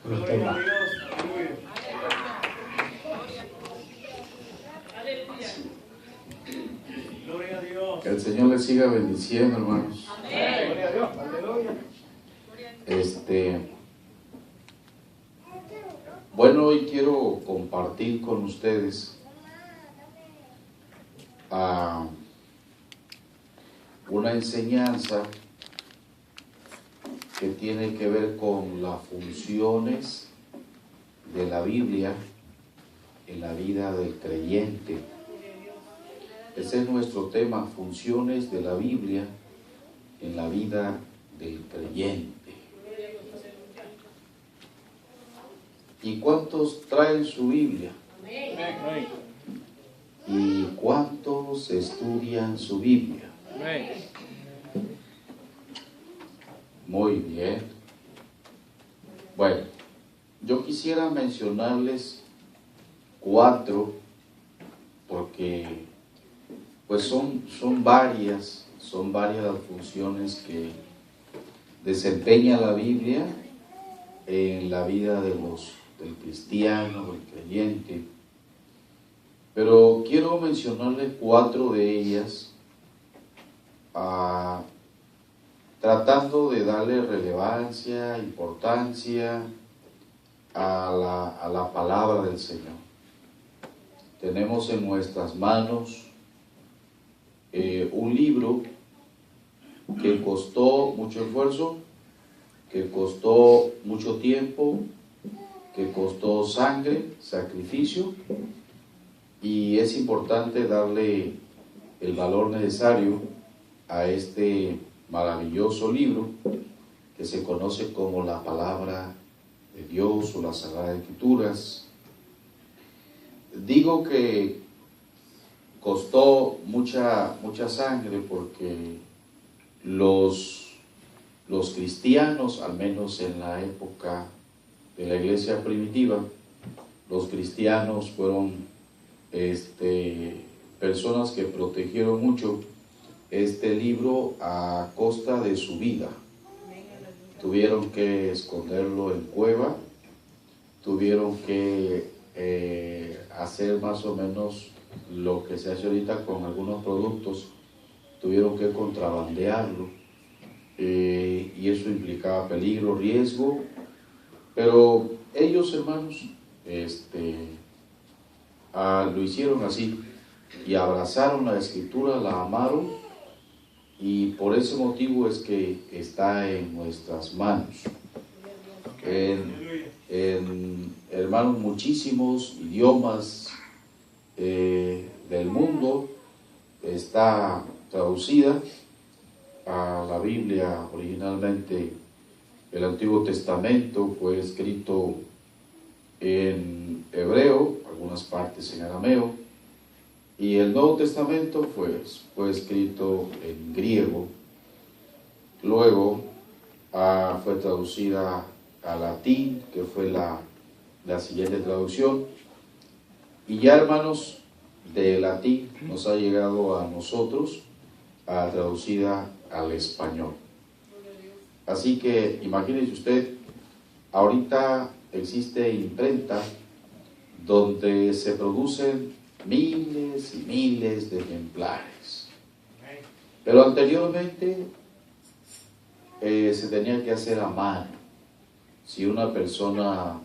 el tema. Que el Señor les siga bendiciendo, hermanos. Bueno, hoy quiero compartir con ustedes una enseñanza que tiene que ver con las funciones de la Biblia en la vida del creyente. Ese es nuestro tema, funciones de la Biblia en la vida del creyente. ¿Y cuántos traen su Biblia? ¿Y cuántos estudian su Biblia? Muy bien. Bueno, yo quisiera mencionarles 4, porque pues son varias las funciones que desempeña la Biblia en la vida del cristiano, del creyente. Pero quiero mencionarles 4 de ellas, tratando de darle relevancia, importancia a la palabra del Señor. Tenemos en nuestras manos un libro que costó mucho esfuerzo, que costó mucho tiempo, que costó sangre, sacrificio, y es importante darle el valor necesario a este maravilloso libro que se conoce como la Palabra de Dios o las Sagradas Escrituras. Digo que costó mucha sangre porque los cristianos, al menos en la época de la iglesia primitiva, los cristianos fueron personas que protegieron mucho este libro a costa de su vida. Tuvieron que esconderlo en cueva, tuvieron que hacer más o menos lo que se hace ahorita con algunos productos, tuvieron que contrabandearlo, y eso implicaba peligro, riesgo, pero ellos, hermanos, lo hicieron así y abrazaron la Escritura, la amaron, y por ese motivo es que está en nuestras manos. Hermanos, muchísimos idiomas del mundo está traducida a la Biblia. Originalmente el Antiguo Testamento fue escrito en hebreo, algunas partes en arameo, y el Nuevo Testamento fue escrito en griego. Luego fue traducida a latín, que fue la siguiente traducción, y ya, hermanos, de latín nos ha llegado a nosotros traducida al español. Así que imagínese usted, ahorita existe imprenta donde se producen miles y miles de ejemplares, pero anteriormente se tenía que hacer a mano. Si una persona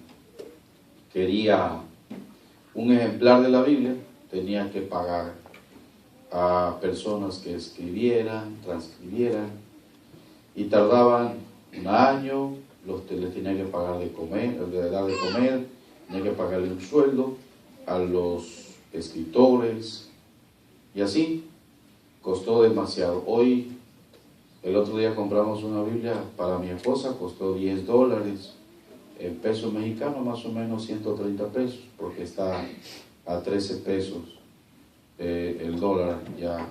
quería un ejemplar de la Biblia, tenía que pagar a personas que escribieran, transcribieran, y tardaban un año. Les tenía que pagar de comer, de dar de comer, tenía que pagarle un sueldo a los escritores, y así costó demasiado. Hoy, el otro día compramos una Biblia para mi esposa, costó $10, en pesos mexicanos más o menos 130 pesos, porque está a 13 pesos el dólar ya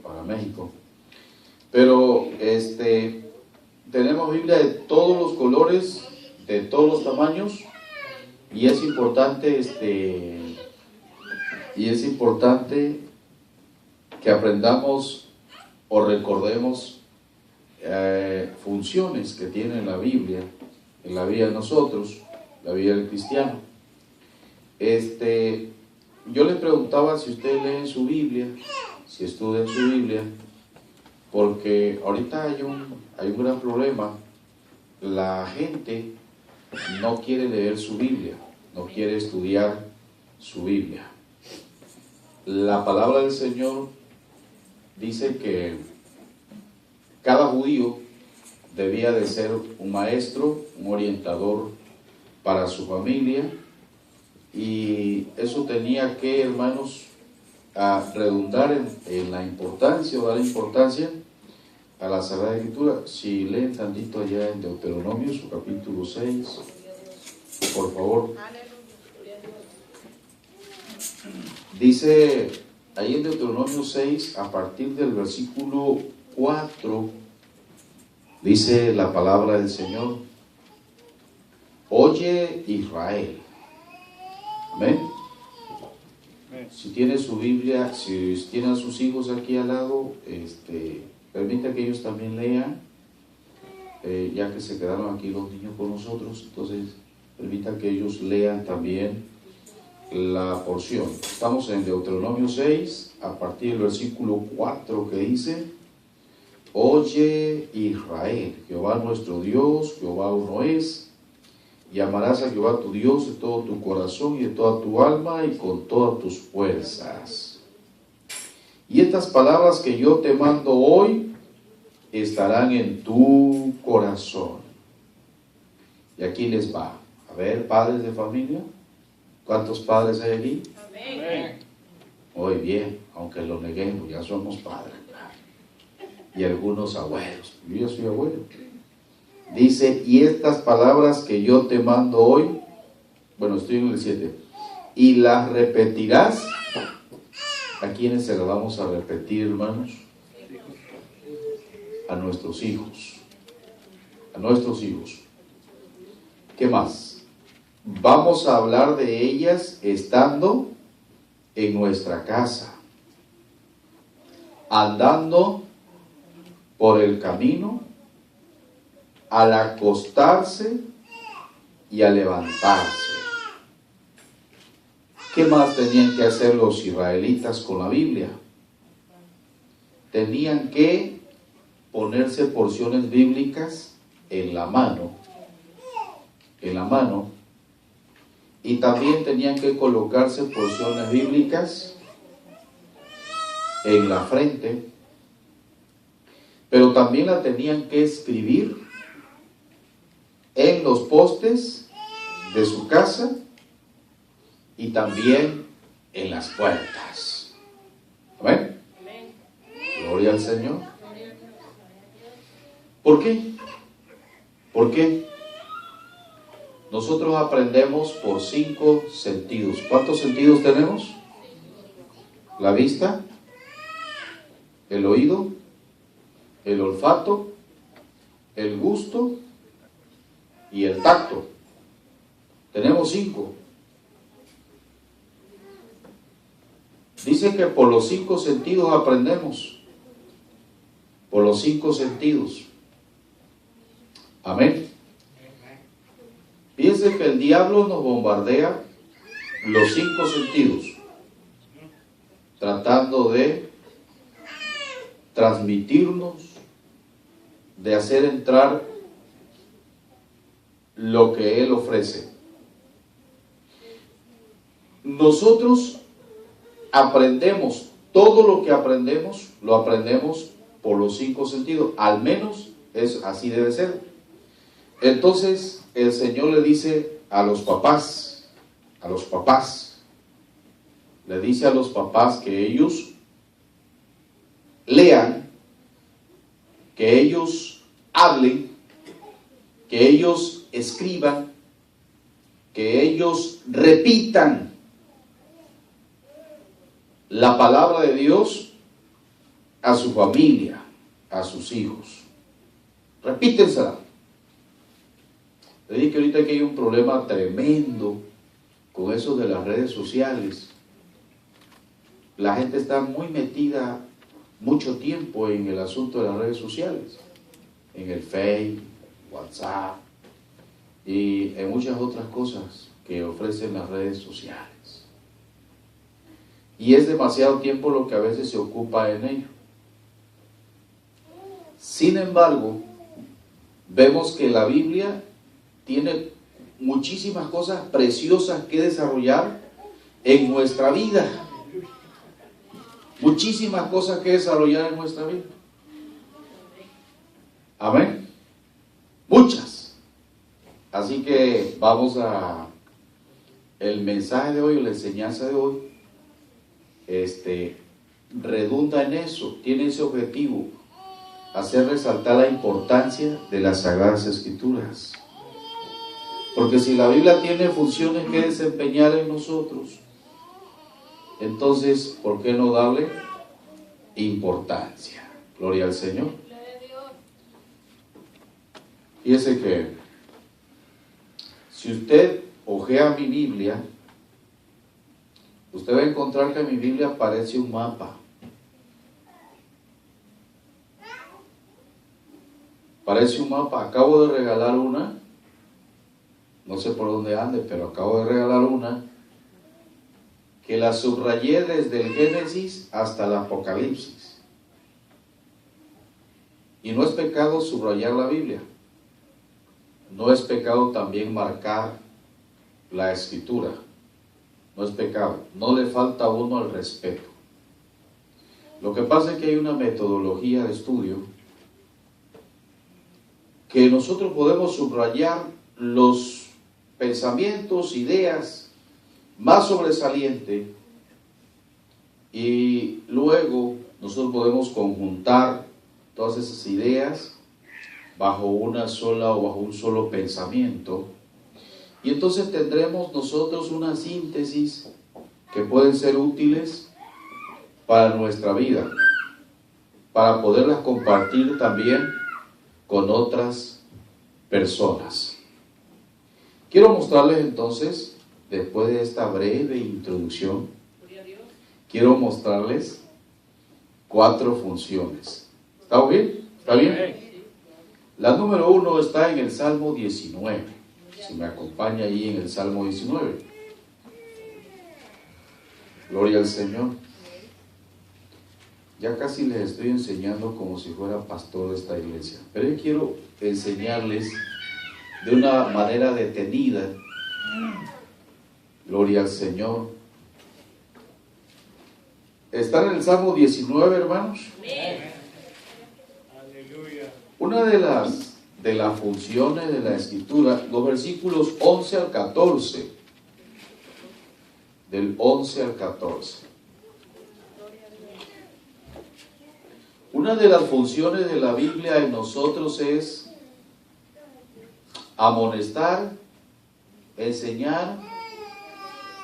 para México. Pero tenemos Biblia de todos los colores, de todos los tamaños, y es importante que aprendamos o recordemos funciones que tiene la Biblia en la vida de nosotros, la vida del cristiano. Yo le preguntaba si usted lee en su Biblia, si estudia en su Biblia, porque ahorita hay un gran problema. La gente no quiere leer su Biblia, no quiere estudiar su Biblia. La palabra del Señor dice que cada judío debía de ser un maestro, un orientador para su familia, y eso tenía que, hermanos, a redundar en la importancia o dar importancia a la Sagrada Escritura. Si leen tantito allá en Deuteronomio, su capítulo 6, por favor. Dice ahí en Deuteronomio 6, a partir del versículo 4, dice la palabra del Señor: Oye, Israel. Amén. Si tiene su Biblia, si tiene a sus hijos aquí al lado, permita que ellos también lean, ya que se quedaron aquí los niños con nosotros. Entonces, permita que ellos lean también la porción. Estamos en Deuteronomio 6, a partir del versículo 4, que dice: Oye, Israel, Jehová nuestro Dios, Jehová uno es. Y amarás a Jehová tu Dios de todo tu corazón y de toda tu alma y con todas tus fuerzas. Y estas palabras que yo te mando hoy estarán en tu corazón. Y aquí les va. A ver, padres de familia, ¿cuántos padres hay aquí? Amén. Muy bien, aunque lo neguemos, ya somos padres. Y algunos abuelos. Yo ya soy abuelo. Dice: y estas palabras que yo te mando hoy, bueno, estoy en el 7, y las repetirás. ¿A quiénes se las vamos a repetir, hermanos? A nuestros hijos. A nuestros hijos. ¿Qué más? Vamos a hablar de ellas estando en nuestra casa, andando por el camino, al acostarse y al levantarse. ¿Qué más tenían que hacer los israelitas con la Biblia? Tenían que ponerse porciones bíblicas en la mano, y también tenían que colocarse porciones bíblicas en la frente, pero también la tenían que escribir en los postes de su casa y también en las puertas. ¿Amén? Gloria al Señor. ¿Por qué? ¿Por qué? Nosotros aprendemos por 5 sentidos. ¿Cuántos sentidos tenemos? La vista, el oído, el olfato, el gusto y el tacto. Tenemos 5. Dice que por los 5 sentidos aprendemos. Por los 5 sentidos. Amén. Fíjense que el diablo nos bombardea los 5 sentidos, tratando de transmitirnos, de hacer entrar lo que él ofrece. Nosotros aprendemos, todo lo que aprendemos, lo aprendemos por los 5 sentidos, al menos así debe ser. Entonces el Señor le dice a los papás, le dice a los papás que ellos lean, que ellos hablen, que ellos escriban, que ellos repitan la palabra de Dios a su familia, a sus hijos. Repítensela. Le dije que ahorita aquí hay un problema tremendo con eso de las redes sociales. La gente está muy metida mucho tiempo en el asunto de las redes sociales, en el Facebook, WhatsApp, y en muchas otras cosas que ofrecen las redes sociales. Y es demasiado tiempo lo que a veces se ocupa en ello. Sin embargo, vemos que la Biblia tiene muchísimas cosas preciosas que desarrollar en nuestra vida. Muchísimas cosas que desarrollar en nuestra vida. Amén. Muchas. Así que vamos a el mensaje de hoy, la enseñanza de hoy, redunda en eso, tiene ese objetivo, hacer resaltar la importancia de las Sagradas Escrituras. Porque si la Biblia tiene funciones que desempeñar en nosotros, entonces, ¿por qué no darle importancia? Gloria al Señor. Fíjese que si usted ojea mi Biblia, usted va a encontrar que mi Biblia parece un mapa. Parece un mapa. Acabo de regalar una. No sé por dónde ande, pero acabo de regalar una que la subrayé desde el Génesis hasta el Apocalipsis. Y no es pecado subrayar la Biblia. No es pecado también marcar la Escritura. No es pecado. No le falta a uno el respeto. Lo que pasa es que hay una metodología de estudio que nosotros podemos subrayar los pensamientos, ideas más sobresalientes, y luego nosotros podemos conjuntar todas esas ideas bajo una sola o bajo un solo pensamiento, y entonces tendremos nosotros una síntesis que pueden ser útiles para nuestra vida, para poderlas compartir también con otras personas. Quiero mostrarles entonces, después de esta breve introducción, quiero mostrarles 4 funciones. ¿Está bien? ¿Está bien? La número 1 está en el Salmo 19. Si me acompaña ahí en el Salmo 19. Gloria al Señor. Ya casi les estoy enseñando como si fuera pastor de esta iglesia, pero yo quiero enseñarles de una manera detenida. Gloria al Señor. ¿Está en el Salmo 19, hermanos? Una de las funciones de la Escritura, los versículos 11 al 14, del 11 al 14. Una de las funciones de la Biblia en nosotros es amonestar, enseñar,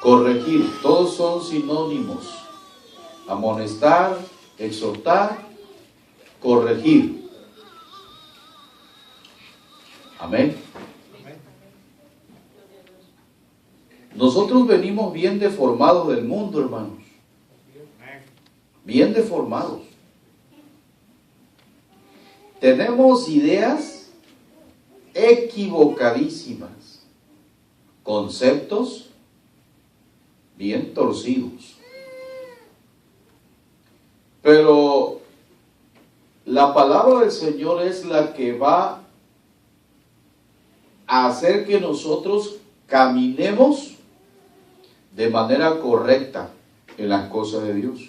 corregir. Todos son sinónimos. Amonestar, exhortar, corregir. Amén. Nosotros venimos bien deformados del mundo, hermanos. Bien deformados. Tenemos ideas equivocadísimas, conceptos bien torcidos. Pero la palabra del Señor es la que va a hacer que nosotros caminemos de manera correcta en las cosas de Dios.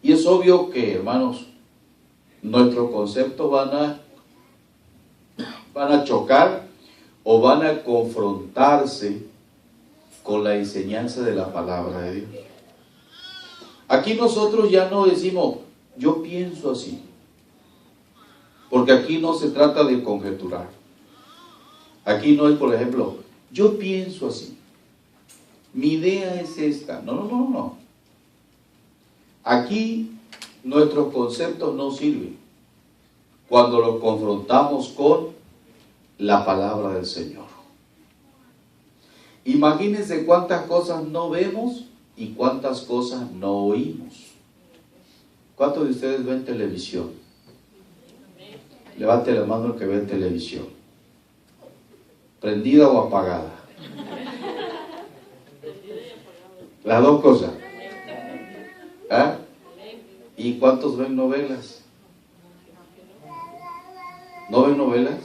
Y es obvio que, hermanos, nuestros conceptos van a chocar o van a confrontarse con la enseñanza de la palabra de Dios. Aquí nosotros ya no decimos, yo pienso así, porque aquí no se trata de conjeturar. Aquí no es, por ejemplo, yo pienso así, mi idea es esta. No. Aquí nuestros conceptos no sirven cuando los confrontamos con la palabra del Señor. Imagínense cuántas cosas no vemos y cuántas cosas no oímos. ¿Cuántos de ustedes ven televisión? Levante la mano el que ve televisión. ¿Prendida o apagada? Las dos cosas. ¿Ah? ¿Y cuántos ven novelas? ¿No ven novelas?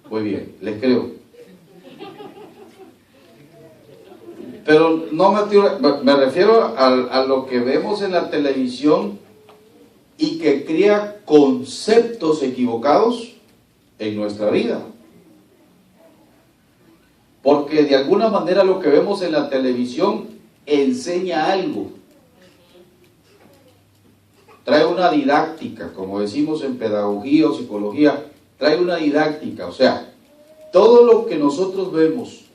Muy bien, les creo. Pero no me refiero a lo que vemos en la televisión y que crea conceptos equivocados en nuestra vida. Porque de alguna manera lo que vemos en la televisión enseña algo. Trae una didáctica, como decimos en pedagogía o psicología, trae una didáctica. O sea, todo lo que nosotros vemos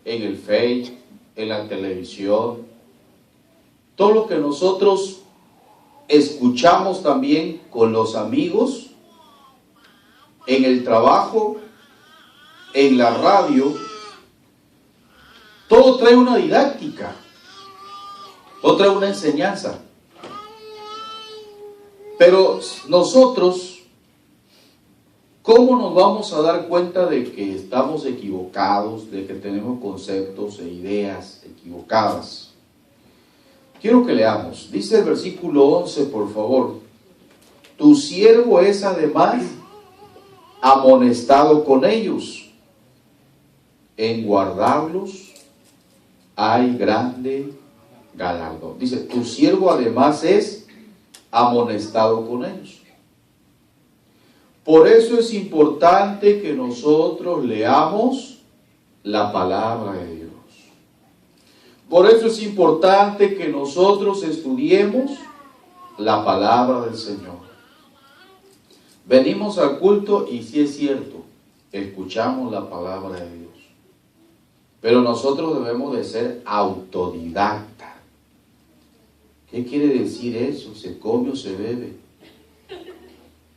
en el Facebook, en la televisión, todo lo que nosotros escuchamos también con los amigos, en el trabajo, en la radio, todo trae una didáctica, todo trae una enseñanza. Pero nosotros, ¿cómo nos vamos a dar cuenta de que estamos equivocados, de que tenemos conceptos e ideas equivocadas? Quiero que leamos. Dice el versículo 11, por favor. Tu siervo es además amonestado con ellos. En guardarlos hay grande galardón. Dice, tu siervo además es amonestado con ellos. Por eso es importante que nosotros leamos la palabra de Dios. Por eso es importante que nosotros estudiemos la palabra del Señor. Venimos al culto y sí es cierto, escuchamos la palabra de Dios. Pero nosotros debemos de ser autodidactas. ¿Qué quiere decir eso? ¿Se come o se bebe?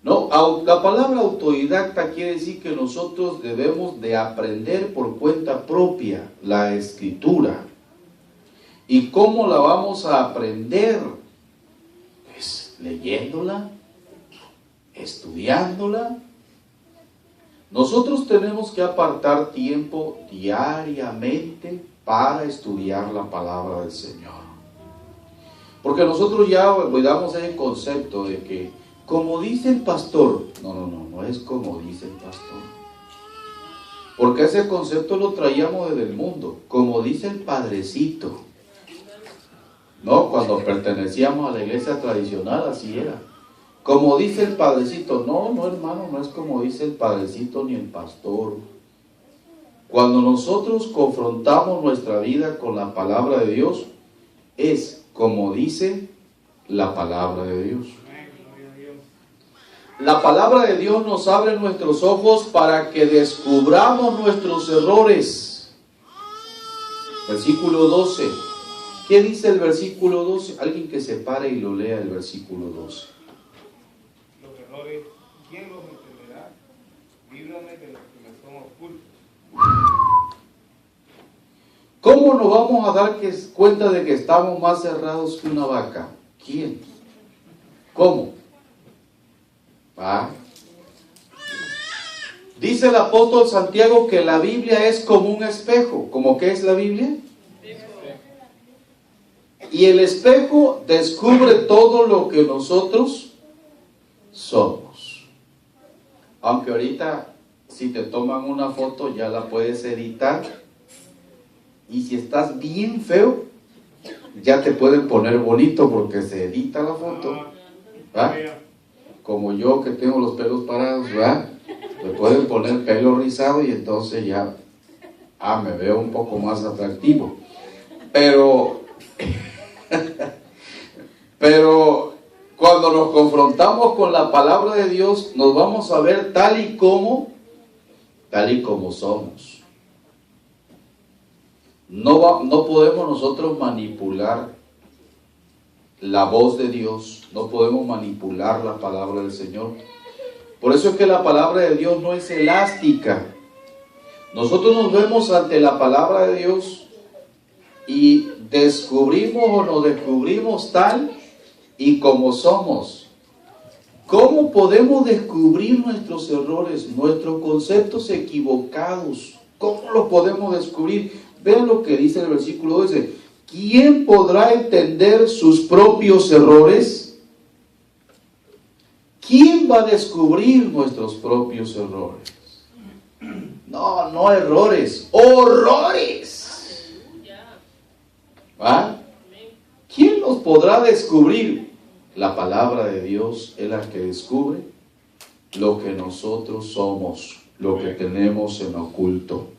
No, la palabra autodidacta quiere decir que nosotros debemos de aprender por cuenta propia la Escritura. ¿Y cómo la vamos a aprender? Pues leyéndola, estudiándola. Nosotros tenemos que apartar tiempo diariamente para estudiar la palabra del Señor. Porque nosotros ya olvidamos ese concepto de que, como dice el pastor, no es como dice el pastor. Porque ese concepto lo traíamos desde el mundo, como dice el padrecito. No, cuando pertenecíamos a la iglesia tradicional, así era. Como dice el padrecito, no hermano, no es como dice el padrecito ni el pastor. Cuando nosotros confrontamos nuestra vida con la palabra de Dios, es como dice la palabra de Dios. La palabra de Dios nos abre nuestros ojos para que descubramos nuestros errores. Versículo 12. ¿Qué dice el versículo 12? Alguien que se pare y lo lea el versículo 12. Los errores, ¿quién los entenderá? Líbrame de los que me son ocultos. ¿Cómo nos vamos a dar cuenta de que estamos más cerrados que una vaca? ¿Quién? ¿Cómo? Dice el apóstol Santiago que la Biblia es como un espejo. ¿Cómo qué es la Biblia? Y el espejo descubre todo lo que nosotros somos. Aunque ahorita, si te toman una foto, ya la puedes editar. Y si estás bien feo, ya te pueden poner bonito porque se edita la foto. ¿Va? Como yo que tengo los pelos parados, ¿va? Me pueden poner pelo rizado y entonces ya, me veo un poco más atractivo. Pero cuando nos confrontamos con la palabra de Dios, nos vamos a ver tal y como somos. No podemos nosotros manipular la voz de Dios, no podemos manipular la palabra del Señor. Por eso es que la palabra de Dios no es elástica. Nosotros nos vemos ante la palabra de Dios y descubrimos o nos descubrimos tal y como somos. ¿Cómo podemos descubrir nuestros errores, nuestros conceptos equivocados? ¿Cómo los podemos descubrir? Vean lo que dice el versículo 12. ¿Quién podrá entender sus propios errores? ¿Quién va a descubrir nuestros propios errores? No, no errores, horrores. ¿Va? ¿Quién los podrá descubrir? La palabra de Dios es la que descubre lo que nosotros somos, lo que tenemos en oculto.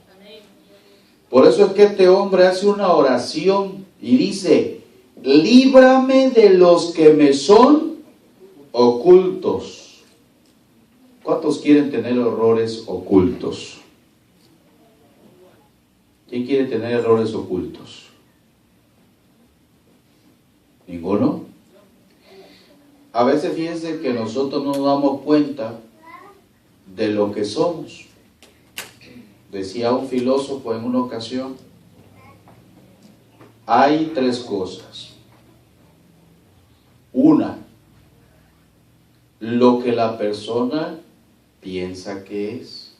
Por eso es que este hombre hace una oración y dice: líbrame de los que me son ocultos. ¿Cuántos quieren tener errores ocultos? ¿Quién quiere tener errores ocultos? ¿Ninguno? A veces fíjense que nosotros no nos damos cuenta de lo que somos. Decía un filósofo en una ocasión: hay tres cosas. Una, lo que la persona piensa que es.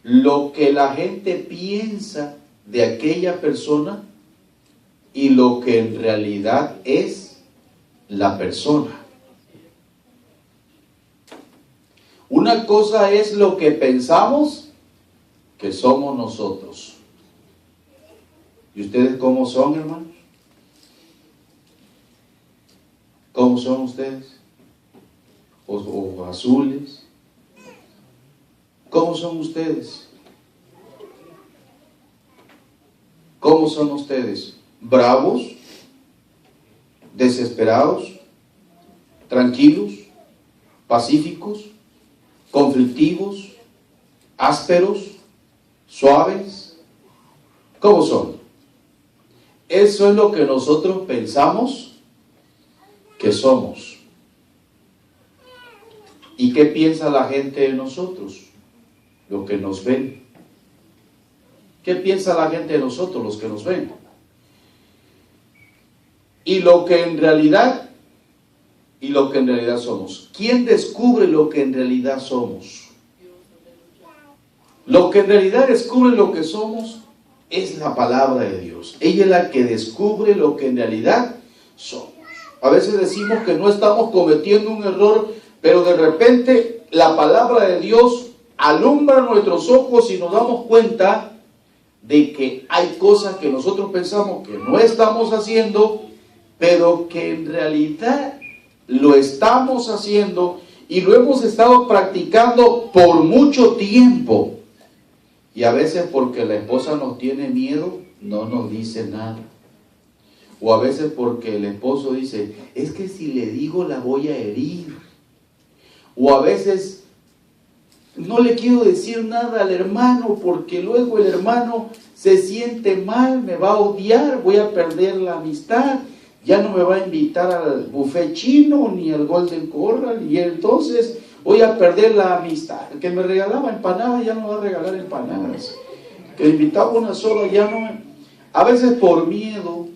Lo que la gente piensa de aquella persona y lo que en realidad es la persona. Una cosa es lo que pensamos que somos nosotros. ¿Y ustedes cómo son, hermanos? ¿Cómo son ustedes? ¿O azules? ¿Cómo son ustedes? ¿Cómo son ustedes? ¿Bravos? ¿Desesperados? ¿Tranquilos? ¿Pacíficos? ¿Conflictivos? ¿Ásperos? ¿Suaves? ¿Cómo son? Eso es lo que nosotros pensamos que somos. ¿Y qué piensa la gente de nosotros? Lo que nos ven. ¿Qué piensa la gente de nosotros, los que nos ven? Y lo que en realidad somos. ¿Quién descubre lo que en realidad somos? Lo que en realidad descubre lo que somos es la palabra de Dios. Ella es la que descubre lo que en realidad somos. A veces decimos que no estamos cometiendo un error, pero de repente la palabra de Dios alumbra nuestros ojos y nos damos cuenta de que hay cosas que nosotros pensamos que no estamos haciendo, pero que en realidad lo estamos haciendo y lo hemos estado practicando por mucho tiempo. Y a veces porque la esposa nos tiene miedo, no nos dice nada. O a veces porque el esposo dice: es que si le digo la voy a herir. O a veces no le quiero decir nada al hermano porque luego el hermano se siente mal, me va a odiar, voy a perder la amistad. Ya no me va a invitar al buffet chino ni al Golden Corral, y entonces voy a perder la amistad. El que me regalaba empanadas ya no me va a regalar empanadas. El que me invitaba una sola ya no me... A veces por miedo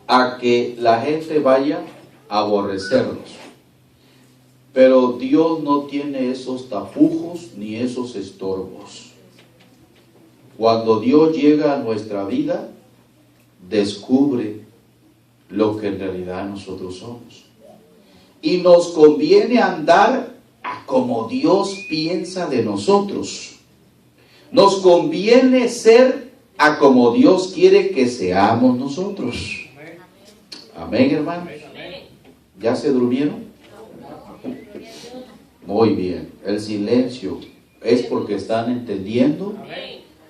a que la gente vaya a aborrecernos. Pero Dios no tiene esos tapujos ni esos estorbos. Cuando Dios llega a nuestra vida, descubre lo que en realidad nosotros somos. Y nos conviene andar a como Dios piensa de nosotros. Nos conviene ser a como Dios quiere que seamos nosotros. Amén, hermanos. ¿Ya se durmieron? Muy bien. El silencio, ¿es porque están entendiendo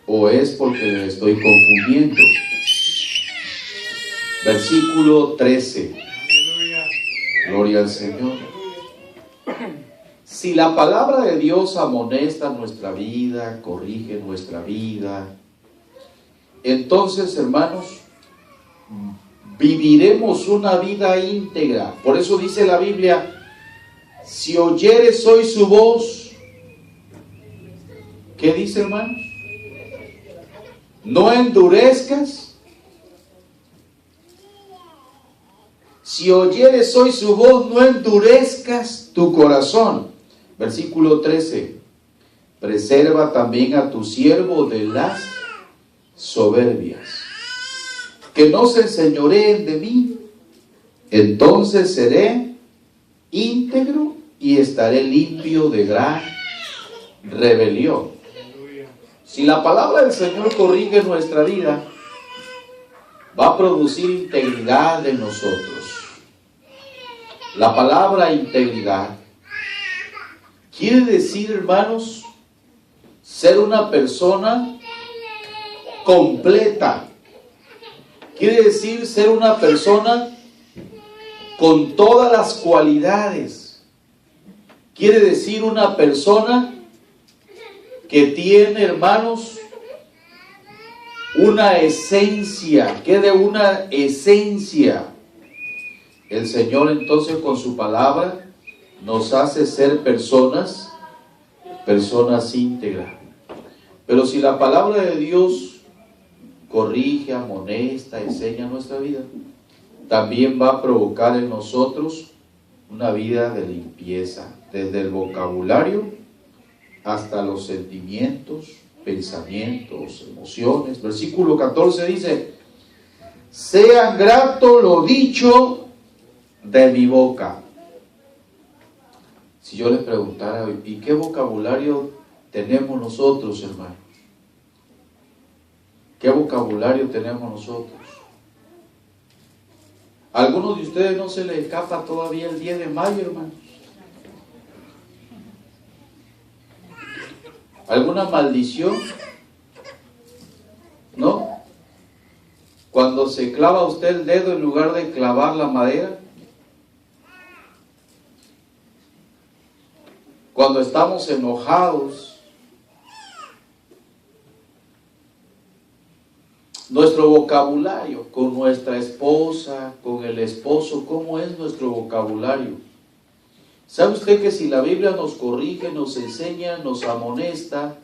o es porque les estoy confundiendo? Versículo 13. Gloria al Señor. Si la palabra de Dios amonesta nuestra vida, corrige nuestra vida, entonces, hermanos, viviremos una vida íntegra. Por eso dice la Biblia: si oyeres hoy su voz, ¿qué dice, hermanos? No endurezcas. Si si oyeres hoy su voz, no endurezcas tu corazón. Versículo 13. Preserva también a tu siervo de las soberbias, que no se enseñoreen de mí. Entonces seré íntegro y estaré limpio de gran rebelión. Si la palabra del Señor corrige nuestra vida, va a producir integridad en nosotros. La palabra integridad quiere decir, hermanos, ser una persona completa. Quiere decir ser una persona con todas las cualidades. Quiere decir una persona que tiene, hermanos, una esencia, que de una esencia. El Señor entonces con su palabra nos hace ser personas íntegras. Pero si la palabra de Dios corrige, amonesta, enseña nuestra vida, también va a provocar en nosotros una vida de limpieza, desde el vocabulario hasta los sentimientos, pensamientos, emociones. Versículo 14 dice: sean grato lo dicho de mi boca. Si yo les preguntara, ¿y qué vocabulario tenemos nosotros, hermanos? ¿Qué vocabulario tenemos nosotros? ¿A algunos de ustedes no se les escapa todavía el 10 de mayo, hermanos? ¿Alguna maldición? ¿No? Cuando se clava usted el dedo en lugar de clavar la madera. Cuando estamos enojados. Nuestro vocabulario con nuestra esposa, con el esposo, ¿cómo es nuestro vocabulario? ¿Sabe usted que si la Biblia nos corrige, nos enseña, nos amonesta,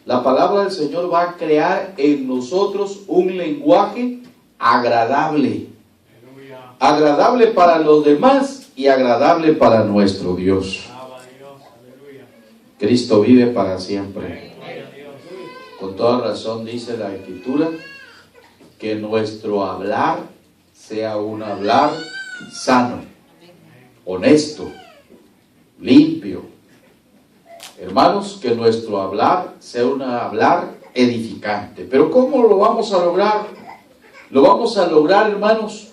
la palabra del Señor va a crear en nosotros un lenguaje agradable? Aleluya. Agradable para los demás y agradable para nuestro Dios. Aleluya. Cristo vive para siempre. Con toda razón dice la Escritura que nuestro hablar sea un hablar sano, honesto, limpio. Hermanos, que nuestro hablar sea un hablar edificante. Pero ¿cómo lo vamos a lograr? Lo vamos a lograr, hermanos,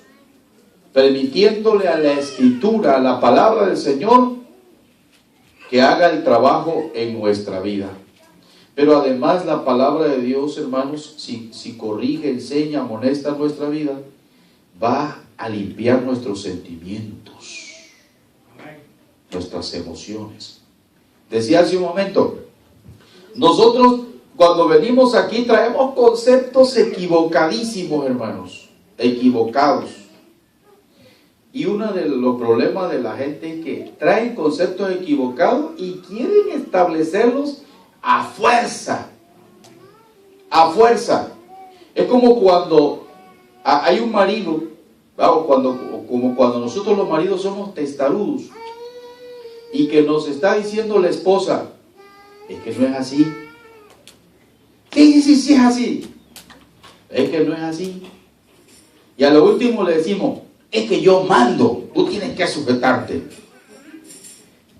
permitiéndole a la Escritura, a la palabra del Señor, que haga el trabajo en nuestra vida. Pero además la palabra de Dios, hermanos, si corrige, enseña, amonesta nuestra vida, va a limpiar nuestros sentimientos, nuestras emociones. Decía hace un momento, nosotros cuando venimos aquí traemos conceptos equivocadísimos, hermanos, equivocados. Y uno de los problemas de la gente es que traen conceptos equivocados y quieren establecerlos a fuerza. A fuerza. Es como cuando hay un marido, como cuando nosotros los maridos somos testarudos y que nos está diciendo la esposa, es que no es así. Sí es así. Es que no es así. Y a lo último le decimos, es que yo mando, tú tienes que sujetarte.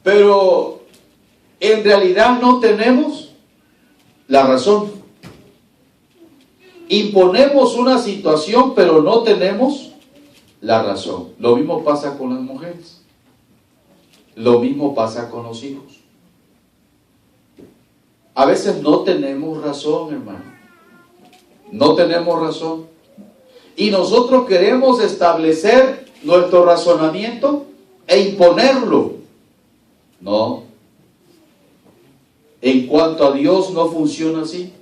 Pero en realidad no tenemos la razón. Imponemos una situación, pero no tenemos la razón. Lo mismo pasa con las mujeres. Lo mismo pasa con los hijos. A veces no tenemos razón, hermano. No tenemos razón. Y nosotros queremos establecer nuestro razonamiento e imponerlo. No. En cuanto a Dios no funciona así.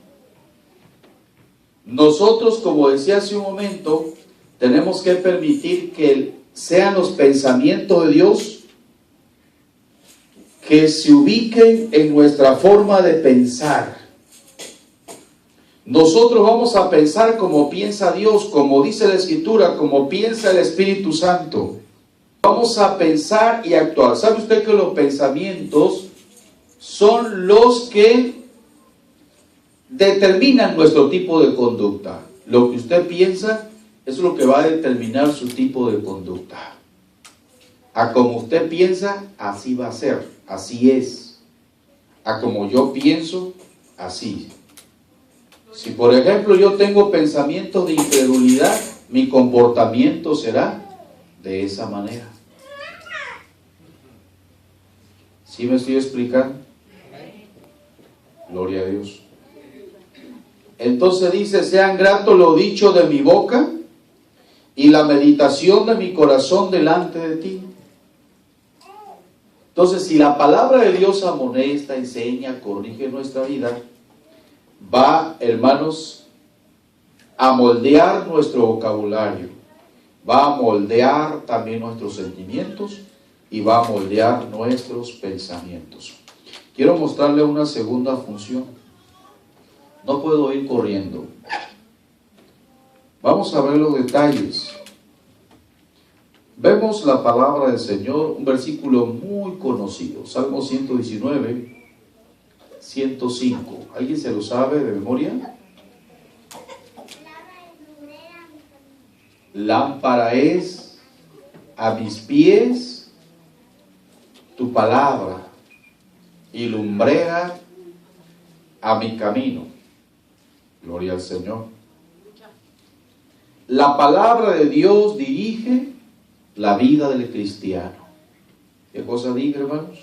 Nosotros, como decía hace un momento, tenemos que permitir que sean los pensamientos de Dios que se ubiquen en nuestra forma de pensar. Nosotros vamos a pensar como piensa Dios, como dice la Escritura, como piensa el Espíritu Santo. Vamos a pensar y actuar. ¿Sabe usted que los pensamientos son los que determinan nuestro tipo de conducta? Lo que usted piensa es lo que va a determinar su tipo de conducta. A como usted piensa, así va a ser, así es. A como yo pienso, así. Si por ejemplo yo tengo pensamientos de incredulidad, mi comportamiento será de esa manera. ¿Sí me estoy explicando? Gloria a Dios. Entonces dice, sean gratos lo dicho de mi boca y la meditación de mi corazón delante de ti. Entonces, si la palabra de Dios amonesta, enseña, corrige nuestra vida, va, hermanos, a moldear nuestro vocabulario, va a moldear también nuestros sentimientos y va a moldear nuestros pensamientos. Quiero mostrarle una segunda función. No puedo ir corriendo. Vamos a ver los detalles. Vemos la palabra del Señor, un versículo muy conocido, Salmo 119, 105. ¿Alguien se lo sabe de memoria? Lámpara es a mis pies tu palabra y lumbrera a mi camino. Gloria al Señor. La palabra de Dios dirige la vida del cristiano. ¿Qué cosa dice, hermanos?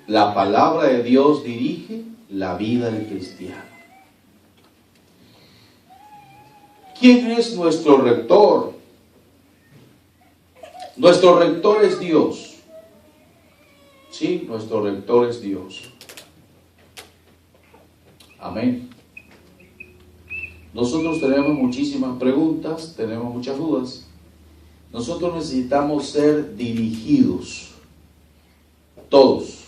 La palabra de Dios dirige la vida del cristiano. ¿Quién es nuestro rector? Nuestro rector es Dios. Sí, nuestro rector es Dios. Amén. Nosotros tenemos muchísimas preguntas, tenemos muchas dudas. Nosotros necesitamos ser dirigidos. Todos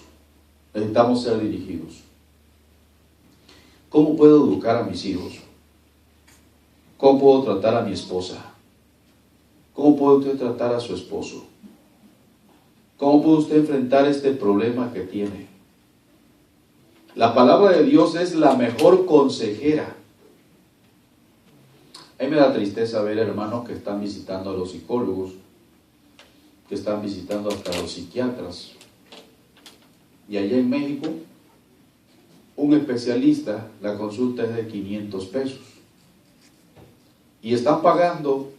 necesitamos ser dirigidos. ¿Cómo puedo educar a mis hijos? ¿Cómo puedo tratar a mi esposa? ¿Cómo puede usted tratar a su esposo? ¿Cómo puede usted enfrentar este problema que tiene? La palabra de Dios es la mejor consejera. A mí me da tristeza ver hermanos que están visitando a los psicólogos, que están visitando hasta a los psiquiatras. Y allá en México, un especialista, la consulta es de 500 pesos. Y están pagando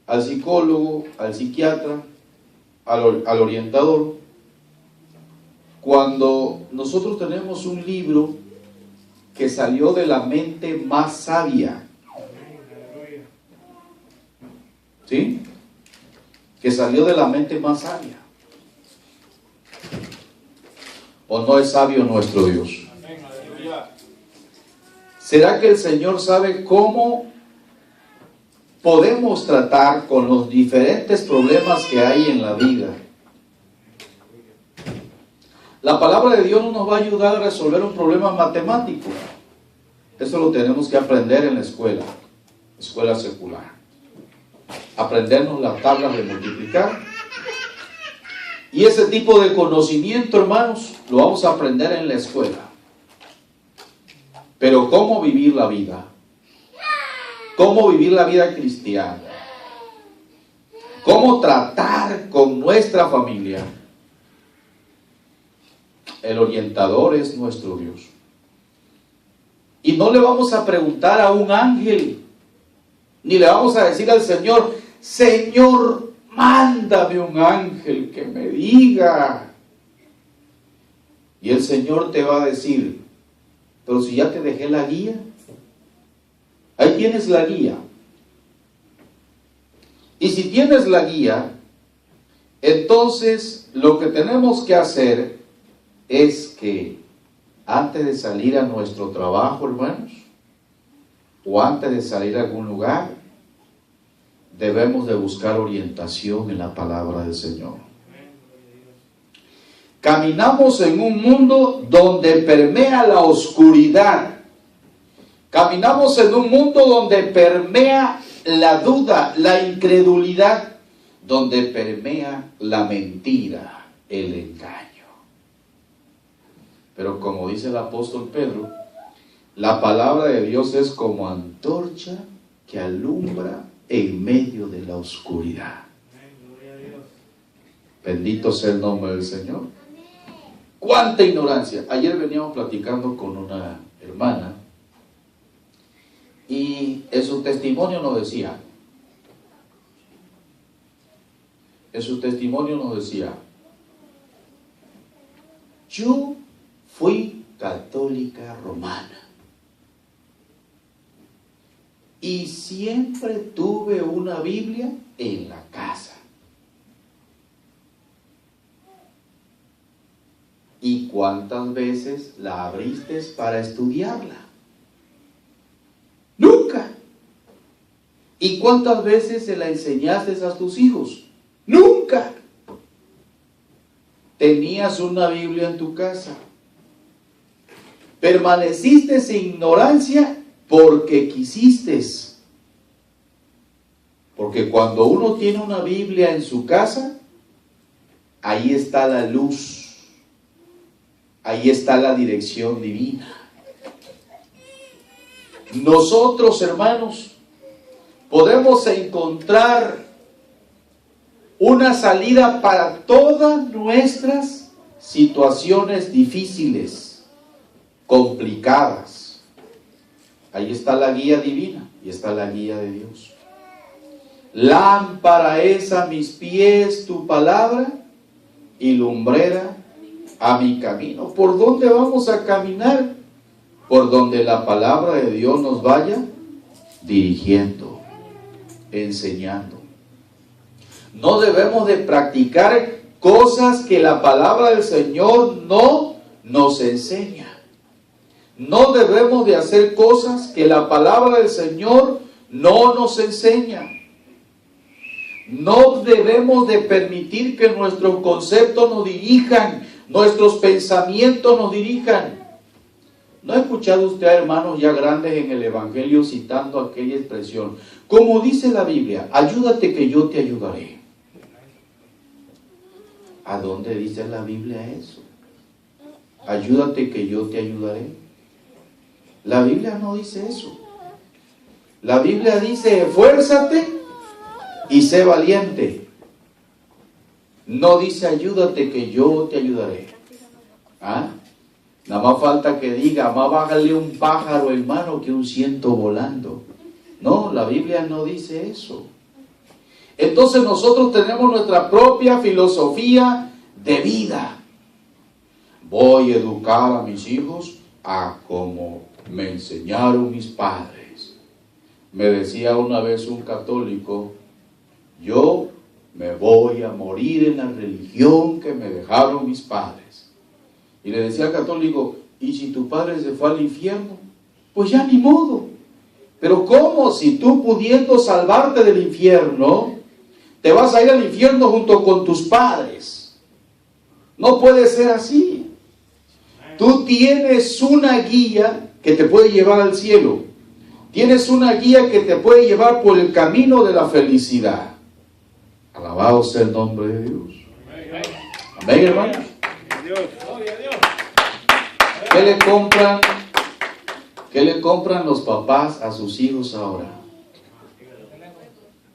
al psicólogo, al psiquiatra, al orientador, cuando nosotros tenemos un libro que salió de la mente más sabia. ¿Sí? Que salió de la mente más sabia. ¿O no es sabio nuestro Dios? ¿Será que el Señor sabe cómo podemos tratar con los diferentes problemas que hay en la vida? La palabra de Dios no nos va a ayudar a resolver un problema matemático. Eso lo tenemos que aprender en la escuela secular. Aprendernos las tablas de multiplicar. Y ese tipo de conocimiento, hermanos, lo vamos a aprender en la escuela. Pero ¿cómo vivir la vida? ¿Cómo vivir la vida cristiana? ¿Cómo tratar con nuestra familia? El orientador es nuestro Dios. Y no le vamos a preguntar a un ángel, ni le vamos a decir al Señor, Señor, mándame un ángel que me diga. Y el Señor te va a decir, pero si ya te dejé la guía, ahí tienes la guía. Y si tienes la guía, entonces lo que tenemos que hacer es que antes de salir a nuestro trabajo, hermanos, o antes de salir a algún lugar, debemos de buscar orientación en la palabra del Señor. Caminamos en un mundo donde permea la oscuridad Caminamos en un mundo donde permea la duda, la incredulidad, donde permea la mentira, el engaño. Pero como dice el apóstol Pedro, la palabra de Dios es como antorcha que alumbra en medio de la oscuridad. Bendito sea el nombre del Señor. ¡Cuánta ignorancia! Ayer veníamos platicando con una hermana y en su testimonio nos decía, yo fui católica romana y siempre tuve una Biblia en la casa. ¿Y cuántas veces la abriste para estudiarla? Nunca. ¿Y cuántas veces se la enseñaste a tus hijos? Nunca. Tenías una Biblia en tu casa. Permaneciste en ignorancia porque quisiste. Porque cuando uno tiene una Biblia en su casa, ahí está la luz. Ahí está la dirección divina. Nosotros, hermanos, podemos encontrar una salida para todas nuestras situaciones difíciles, complicadas. Ahí está la guía divina y está la guía de Dios. Lámpara es a mis pies tu palabra y lumbrera a mi camino. ¿Por dónde vamos a caminar? Por donde la palabra de Dios nos vaya dirigiendo, enseñando. No debemos de practicar cosas que la palabra del Señor no nos enseña. No debemos de hacer cosas que la palabra del Señor no nos enseña. No debemos de permitir que nuestros conceptos nos dirijan, nuestros pensamientos nos dirijan. ¿No ha escuchado usted a hermanos ya grandes en el Evangelio citando aquella expresión? Como dice la Biblia, ayúdate que yo te ayudaré. ¿A dónde dice la Biblia eso? Ayúdate que yo te ayudaré. La Biblia no dice eso. La Biblia dice, esfuérzate y sé valiente. No dice, ayúdate que yo te ayudaré. ¿Ah? Nada más falta que diga, más bájale un pájaro, hermano, que un ciento volando. No, la Biblia no dice eso. Entonces nosotros tenemos nuestra propia filosofía de vida. Voy a educar a mis hijos a como me enseñaron mis padres. Me decía una vez un católico, yo me voy a morir en la religión que me dejaron mis padres. Y le decía al católico, ¿y si tu padre se fue al infierno? Pues ya ni modo. Pero ¿cómo? Si tú pudiendo salvarte del infierno, te vas a ir al infierno junto con tus padres. No puede ser así. Tú tienes una guía que te puede llevar al cielo. Tienes una guía que te puede llevar por el camino de la felicidad. Alabado sea el nombre de Dios. Amén, hermanos. ¿Qué le compran los papás a sus hijos ahora?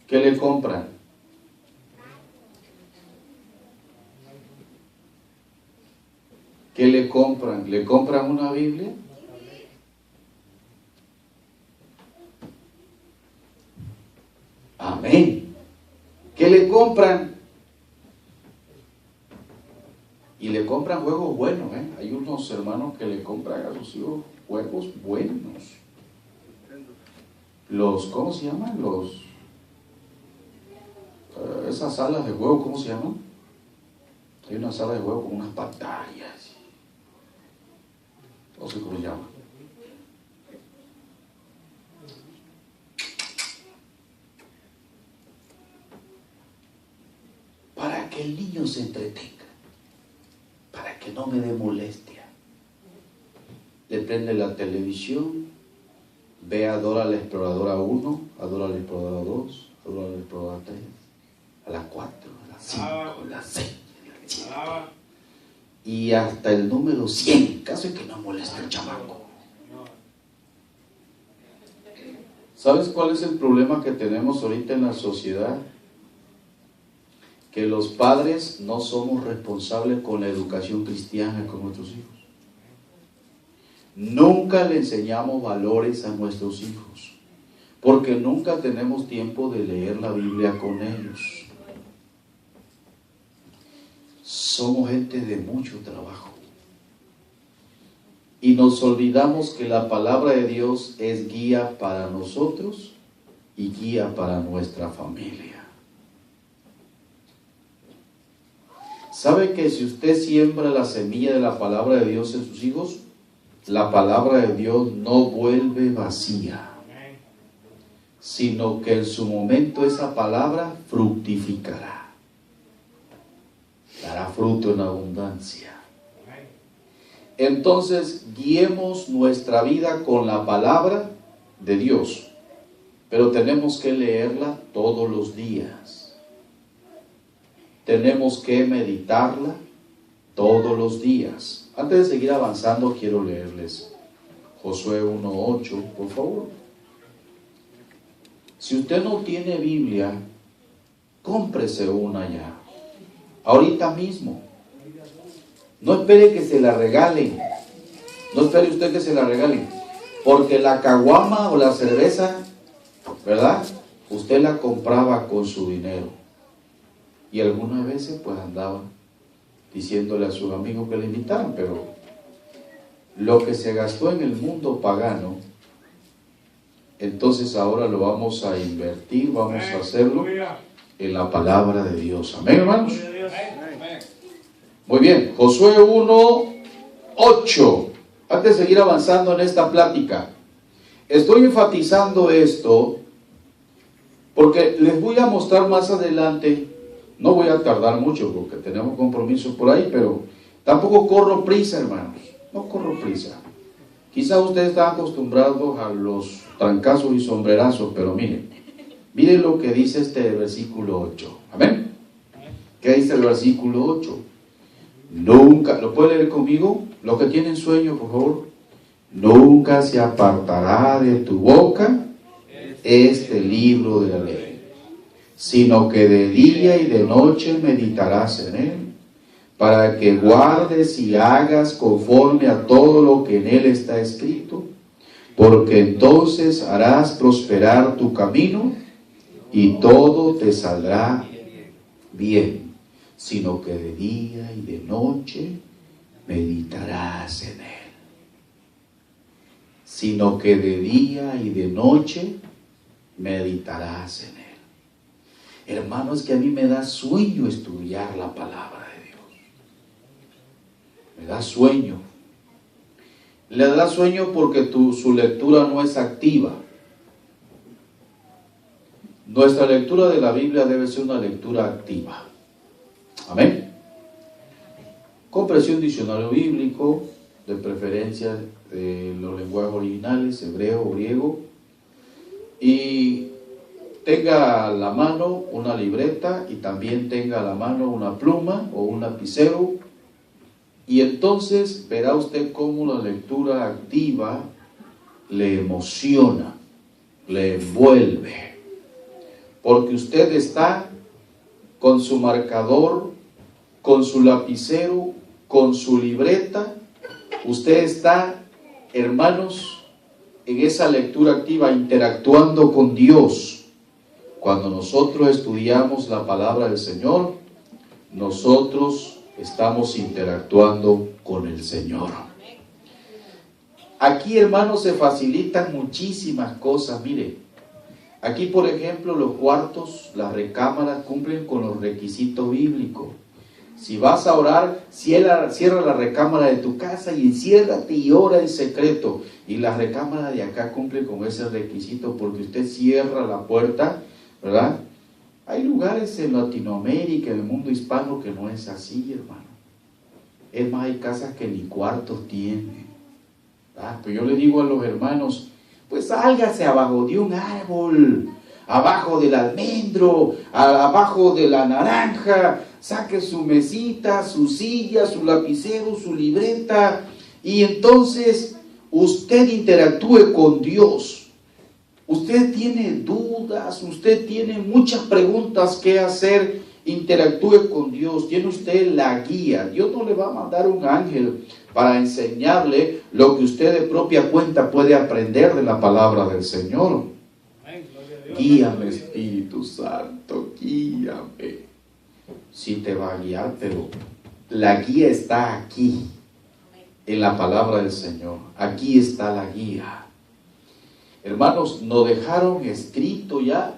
¿Qué le compran? ¿Qué le compran? ¿Le compran una Biblia? Amén. ¿Qué le compran? Y le compran juegos buenos, ¿eh? Hay unos hermanos que le compran a sus hijos juegos buenos. ¿Cómo se llaman? Esas salas de juego, ¿cómo se llaman? Hay una sala de juego con unas pantallas. No sé cómo se llama. Para que el niño se entretenga. Para que no me dé molestia. Le prende la televisión ve a Dora la Exploradora 1, a Dora la Exploradora 2, a Dora la Exploradora 3, a las 4, a las 5, a las 6, a las 7. Y hasta el número 100, caso es que no molesta el chamaco. ¿Sabes cuál es el problema que tenemos ahorita en la sociedad? Que los padres no somos responsables con la educación cristiana con nuestros hijos. Nunca le enseñamos valores a nuestros hijos, porque nunca tenemos tiempo de leer la Biblia con ellos. Somos gente de mucho trabajo. Y nos olvidamos que la palabra de Dios es guía para nosotros y guía para nuestra familia. ¿Sabe que si usted siembra la semilla de la palabra de Dios en sus hijos, la palabra de Dios no vuelve vacía, sino que en su momento esa palabra fructificará, dará fruto en abundancia? Entonces, guiemos nuestra vida con la palabra de Dios, pero tenemos que leerla todos los días. Tenemos que meditarla todos los días. Antes de seguir avanzando, quiero leerles Josué 1:8, por favor. Si usted no tiene Biblia, cómprese una ya, ahorita mismo. No espere que se la regalen. No espere usted que se la regalen. Porque la caguama o la cerveza, ¿verdad? Usted la compraba con su dinero. Y algunas veces pues andaba diciéndole a sus amigos que le invitaran, pero lo que se gastó en el mundo pagano, entonces ahora lo vamos a invertir, vamos a hacerlo en la palabra de Dios. Amén, hermanos. Muy bien, Josué 1:8. Antes de seguir avanzando en esta plática, estoy enfatizando esto porque les voy a mostrar más adelante. No voy a tardar mucho porque tenemos compromisos por ahí, pero tampoco corro prisa, hermanos. No corro prisa. Quizás ustedes están acostumbrados a los trancazos y sombrerazos, pero miren lo que dice este versículo 8. Amén. ¿Qué dice el versículo 8? Nunca, ¿lo puede leer conmigo? Los que tienen sueño, por favor. Nunca se apartará de tu boca este libro de la ley, sino que de día y de noche meditarás en él, para que guardes y hagas conforme a todo lo que en él está escrito, porque entonces harás prosperar tu camino y todo te saldrá bien, sino que de día y de noche meditarás en él. Sino que de día y de noche meditarás en él. Hermanos, que a mí me da sueño estudiar la palabra de Dios. Me da sueño. Le da sueño porque su lectura no es activa. Nuestra lectura de la Biblia debe ser una lectura activa. Amén. Cómprese un diccionario bíblico, de preferencia de los lenguajes originales, hebreo, griego, y tenga a la mano una libreta y también tenga a la mano una pluma o un lapicero, y entonces verá usted cómo la lectura activa le emociona, le envuelve, porque usted está con su marcador, con su lapicero, con su libreta. Usted está, hermanos, en esa lectura activa, interactuando con Dios. Cuando nosotros estudiamos la palabra del Señor, nosotros estamos interactuando con el Señor. Aquí, hermanos, se facilitan muchísimas cosas. Mire, aquí, por ejemplo, los cuartos, las recámaras cumplen con los requisitos bíblicos. Si vas a orar, cierra la recámara de tu casa y enciérrate y ora en secreto. Y las recámaras de acá cumplen con ese requisito porque usted cierra la puerta, ¿verdad? Hay lugares en Latinoamérica, en el mundo hispano, que no es así, hermano. Es más, hay casas que ni cuartos tienen. Pues yo le digo a los hermanos, pues sálgase abajo de un árbol, abajo del almendro, abajo de la naranja, saque su mesita, su silla, su lapicero, su libreta, y entonces usted interactúe con Dios. Usted tiene dudas, usted tiene muchas preguntas que hacer, interactúe con Dios, tiene usted la guía. Dios no le va a mandar un ángel para enseñarle lo que usted de propia cuenta puede aprender de la palabra del Señor. Guíame, Espíritu Santo, guíame. Sí te va a guiar, pero la guía está aquí, en la palabra del Señor. Aquí está la guía. Hermanos, nos dejaron escrito ya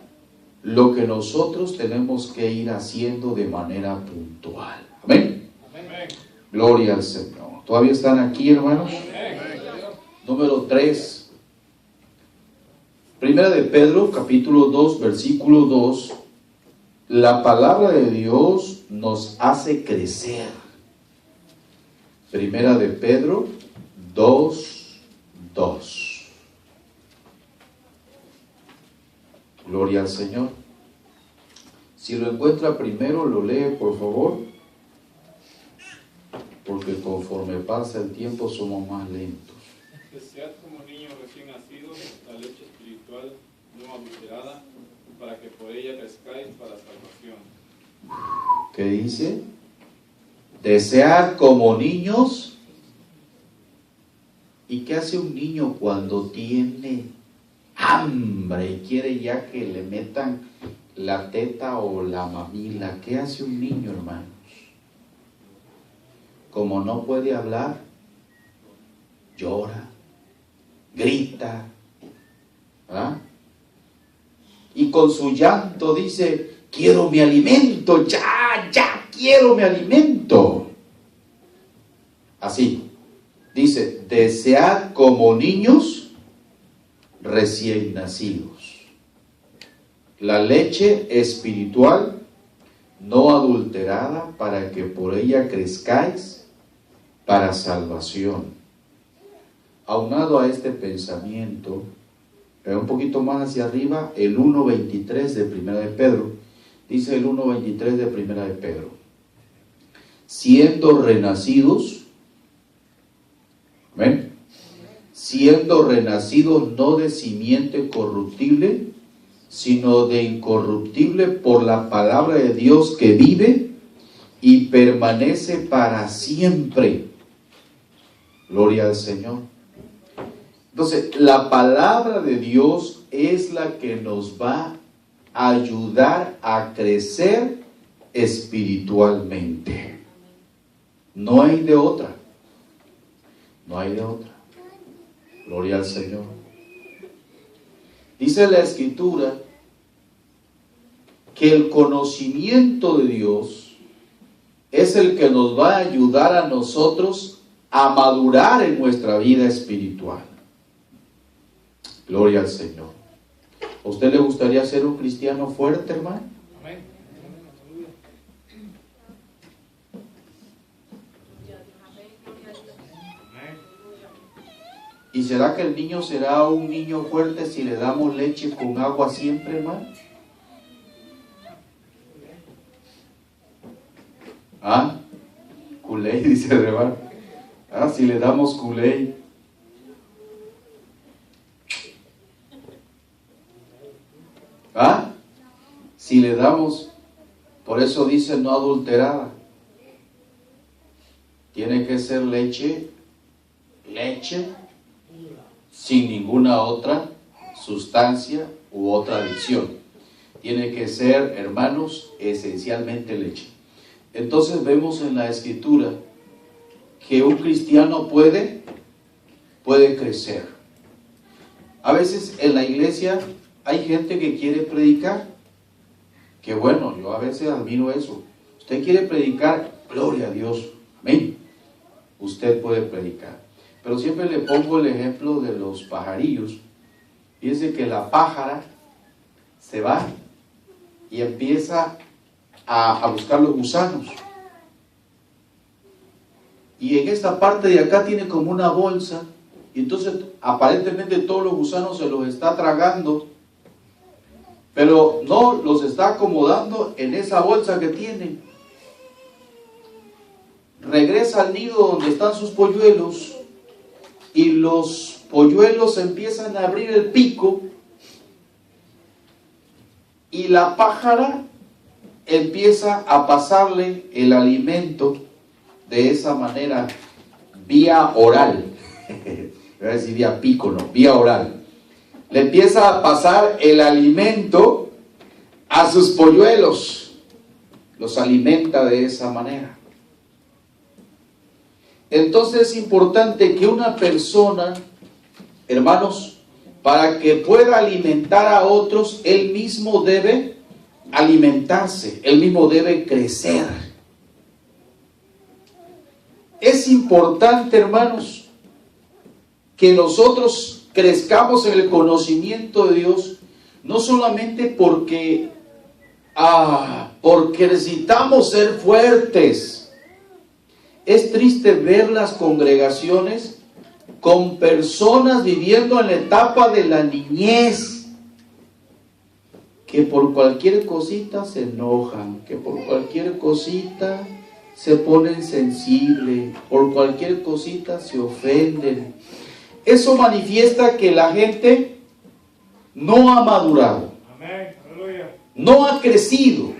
lo que nosotros tenemos que ir haciendo de manera puntual. Amén. Amén. Gloria al Señor. ¿Todavía están aquí, hermanos? Amén. Número 3. Primera de Pedro, capítulo 2, versículo 2. La palabra de Dios nos hace crecer. Primera de Pedro 2, 2. Gloria al Señor. Si lo encuentra primero, lo lee, por favor. Porque conforme pasa el tiempo somos más lentos. Desead como niños recién nacidos la leche espiritual no adulterada, para que por ella crezcáis para salvación. ¿Qué dice? Desear como niños. ¿Y qué hace un niño cuando tiene hambre y quiere ya que le metan la teta o la mamila? ¿Qué hace un niño, hermanos? Como no puede hablar, llora, grita, ¿verdad? Y con su llanto dice: quiero mi alimento, ya quiero mi alimento. Así, dice: desead como niños recién nacidos la leche espiritual no adulterada, para que por ella crezcáis para salvación. Aunado a este pensamiento, un poquito más hacia arriba, el 1.23 de Primera de Pedro, dice el 1.23 de Primera de Pedro: siendo renacidos, ¿ven? Siendo renacidos no de simiente corruptible, sino de incorruptible, por la palabra de Dios que vive y permanece para siempre. Gloria al Señor. Entonces, la palabra de Dios es la que nos va a ayudar a crecer espiritualmente. No hay de otra. No hay de otra. Gloria al Señor. Dice la Escritura que el conocimiento de Dios es el que nos va a ayudar a nosotros a madurar en nuestra vida espiritual. Gloria al Señor. ¿A usted le gustaría ser un cristiano fuerte, hermano? Amén. ¿Y será que el niño será un niño fuerte si le damos leche con agua siempre, hermano? ¿Ah? Kool-Aid, dice el hermano. Ah, si le damos Kool-Aid. ¿Ah? Si le damos, por eso dice no adulterada. Tiene que ser leche sin ninguna otra sustancia u otra adición. Tiene que ser, hermanos, esencialmente leche. Entonces vemos en la Escritura que un cristiano puede crecer. A veces en la iglesia hay gente que quiere predicar. Que bueno, yo a veces admiro eso. Usted quiere predicar, gloria a Dios, amén. Usted puede predicar. Pero siempre le pongo el ejemplo de los pajarillos. Fíjense que la pájara se va y empieza a buscar los gusanos. Y en esta parte de acá tiene como una bolsa, y Y entonces aparentemente todos los gusanos se los está tragando, pero no los está acomodando en esa bolsa que tiene. Regresa al nido donde están sus polluelos y los polluelos empiezan a abrir el pico y la pájara empieza a pasarle el alimento de esa manera, vía oral. Voy a decir vía pico, no, vía oral. Le empieza a pasar el alimento a sus polluelos. Los alimenta de esa manera. Entonces es importante que una persona, hermanos, para que pueda alimentar a otros, él mismo debe alimentarse, él mismo debe crecer. Es importante, hermanos, que nosotros crezcamos en el conocimiento de Dios, no solamente porque necesitamos ser fuertes. Es triste ver las congregaciones con personas viviendo en la etapa de la niñez, que por cualquier cosita se enojan, que por cualquier cosita se ponen sensibles, por cualquier cosita se ofenden. Eso manifiesta que la gente no ha madurado, no ha crecido.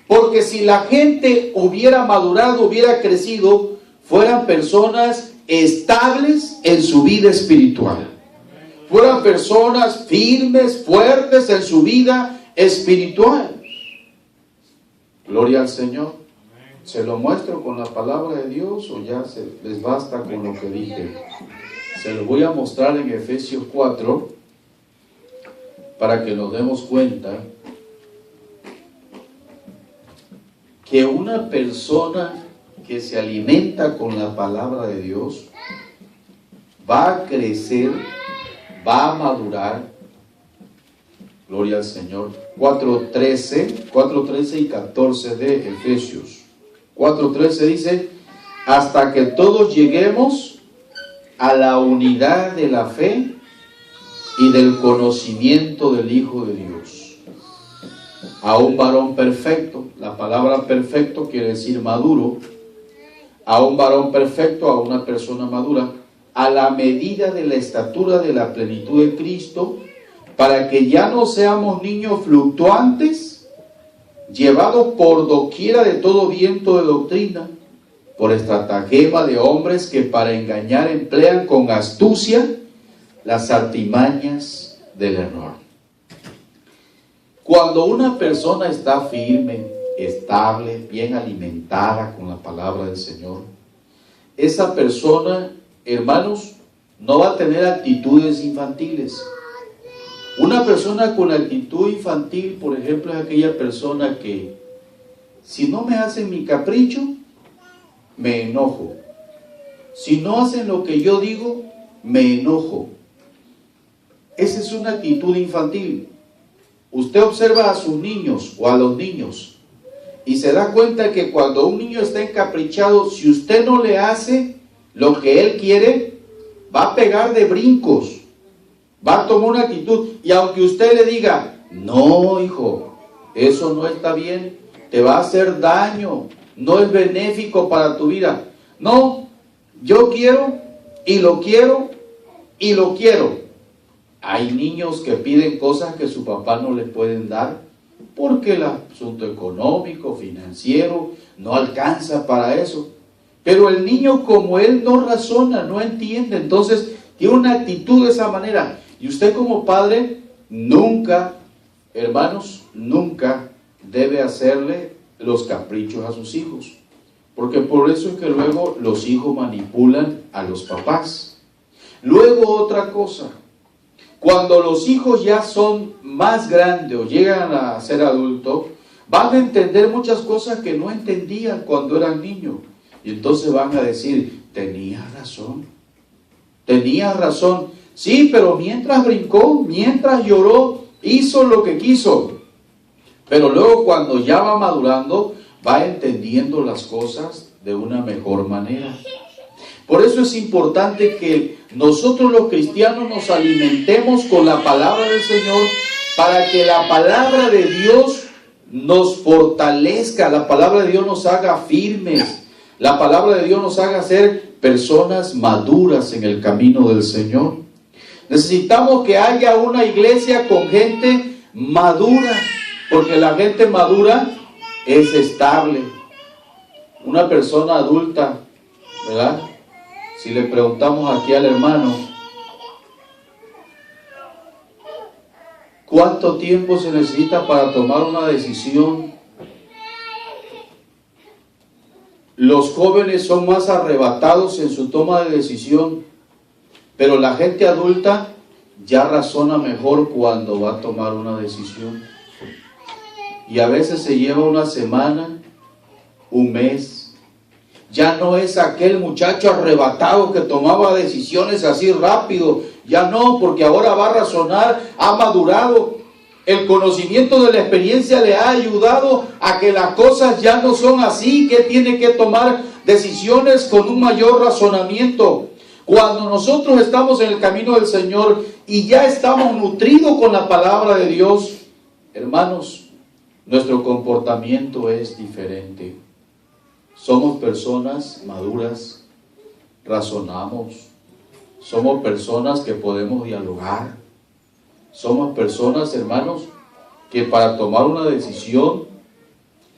Porque si la gente hubiera madurado, hubiera crecido, fueran personas estables en su vida espiritual. Fueran personas firmes, fuertes en su vida espiritual. Gloria al Señor. ¿Se lo muestro con la palabra de Dios o ya les basta con lo que dije? Se lo voy a mostrar en Efesios 4 para que nos demos cuenta que una persona que se alimenta con la palabra de Dios va a crecer, va a madurar. Gloria al Señor. 4:13 y 14 de Efesios. 4:13 dice: hasta que todos lleguemos a la unidad de la fe y del conocimiento del Hijo de Dios, a un varón perfecto. La palabra perfecto quiere decir maduro. A un varón perfecto, a una persona madura, a la medida de la estatura de la plenitud de Cristo, para que ya no seamos niños fluctuantes, llevados por doquiera de todo viento de doctrina, por estratagema de hombres que para engañar emplean con astucia las artimañas del error. Cuando una persona está firme, estable, bien alimentada con la palabra del Señor, esa persona, hermanos, no va a tener actitudes infantiles. Una persona con actitud infantil, por ejemplo, es aquella persona que, si no me hacen mi capricho, me enojo. Si no hacen lo que yo digo, me enojo. Esa es una actitud infantil. Usted observa a sus niños o a los niños y se da cuenta que cuando un niño está encaprichado, si usted no le hace lo que él quiere, va a pegar de brincos, va a tomar una actitud. Y aunque usted le diga: no, hijo, eso no está bien, te va a hacer daño, no es benéfico para tu vida. No, yo quiero y lo quiero y lo quiero. Hay niños que piden cosas que su papá no les pueden dar porque el asunto económico, financiero, no alcanza para eso. Pero el niño, como él no razona, no entiende, entonces tiene una actitud de esa manera. Y usted como padre nunca, hermanos, nunca debe hacerle los caprichos a sus hijos. Porque por eso es que luego los hijos manipulan a los papás. Luego otra cosa. Cuando los hijos ya son más grandes o llegan a ser adultos, van a entender muchas cosas que no entendían cuando eran niños. Y entonces van a decir: tenías razón. Sí, pero mientras brincó, mientras lloró, hizo lo que quiso. Pero luego cuando ya va madurando, va entendiendo las cosas de una mejor manera. Por eso es importante que nosotros los cristianos nos alimentemos con la palabra del Señor, para que la palabra de Dios nos fortalezca, la palabra de Dios nos haga firmes, la palabra de Dios nos haga ser personas maduras en el camino del Señor. Necesitamos que haya una iglesia con gente madura, porque la gente madura es estable. Una persona adulta, ¿verdad? Si le preguntamos aquí al hermano, ¿cuánto tiempo se necesita para tomar una decisión? Los jóvenes son más arrebatados en su toma de decisión, pero la gente adulta ya razona mejor cuando va a tomar una decisión. Y a veces se lleva una semana, un mes. Ya no es aquel muchacho arrebatado que tomaba decisiones así rápido. Ya no, porque ahora va a razonar, ha madurado. El conocimiento de la experiencia le ha ayudado a que las cosas ya no son así, que tiene que tomar decisiones con un mayor razonamiento. Cuando nosotros estamos en el camino del Señor y ya estamos nutridos con la palabra de Dios, hermanos, nuestro comportamiento es diferente. Somos personas maduras, razonamos, somos personas que podemos dialogar, somos personas, hermanos, que para tomar una decisión,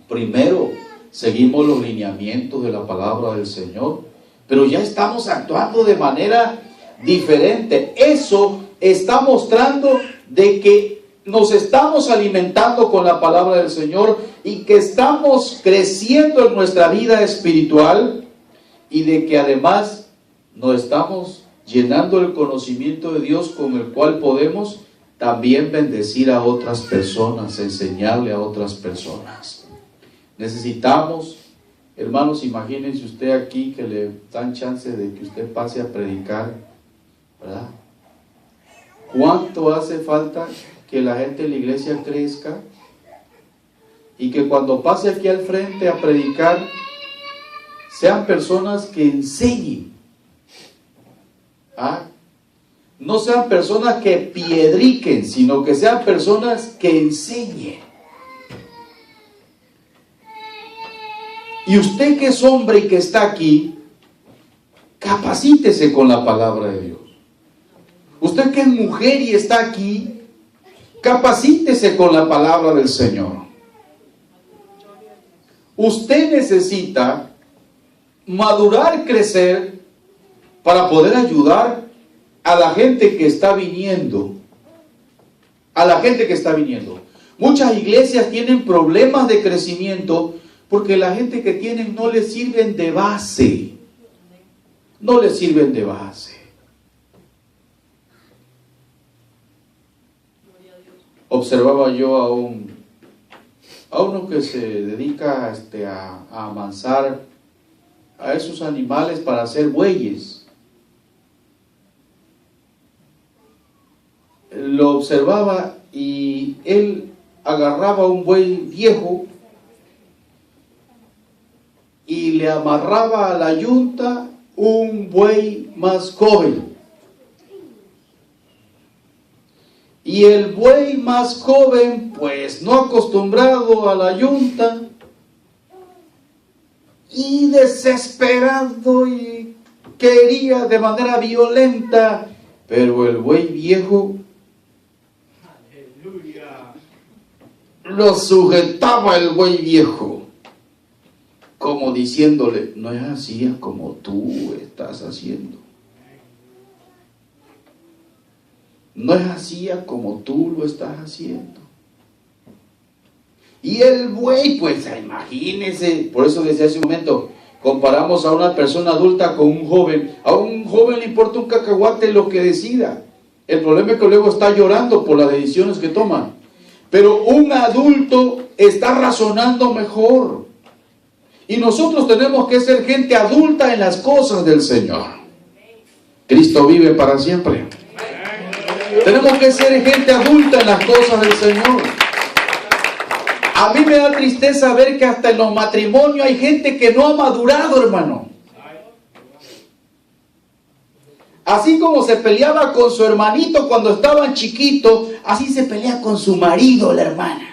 primero seguimos los lineamientos de la palabra del Señor, pero ya estamos actuando de manera diferente. Eso está mostrando de que nos estamos alimentando con la palabra del Señor y que estamos creciendo en nuestra vida espiritual, y de que además nos estamos llenando el conocimiento de Dios con el cual podemos también bendecir a otras personas, enseñarle a otras personas. Necesitamos, hermanos, imagínense usted aquí que le dan chance de que usted pase a predicar, ¿verdad? ¿Cuánto hace falta que la gente en la iglesia crezca? Y que cuando pase aquí al frente a predicar, sean personas que enseñen. No sean personas que piedriquen, sino que sean personas que enseñen. Y usted que es hombre y que está aquí, capacítese con la palabra de Dios. Usted que es mujer y está aquí, capacítese con la palabra del Señor. Usted necesita madurar, crecer, para poder ayudar a la gente que está viniendo. A la gente que está viniendo. Muchas iglesias tienen problemas de crecimiento porque la gente que tienen no les sirven de base. No les sirven de base. Observaba yo a uno que se dedica a amansar a esos animales para hacer bueyes. Lo observaba y él agarraba un buey viejo y le amarraba a la yunta un buey más joven. Y el buey más joven, pues no acostumbrado a la yunta, y desesperado y quería de manera violenta, pero el buey viejo lo sujetaba el buey viejo, como diciéndole, no es así como tú estás haciendo. No es así como tú lo estás haciendo. Y el buey, pues imagínense, por eso decía hace un momento, comparamos a una persona adulta con un joven. A un joven le importa un cacahuate lo que decida. El problema es que luego está llorando por las decisiones que toma. Pero un adulto está razonando mejor. Y nosotros tenemos que ser gente adulta en las cosas del Señor. Cristo vive para siempre. Tenemos que ser gente adulta en las cosas del Señor. A mí me da tristeza ver que hasta en los matrimonios hay gente que no ha madurado, hermano. Así como se peleaba con su hermanito cuando estaban chiquitos, así se pelea con su marido, la hermana.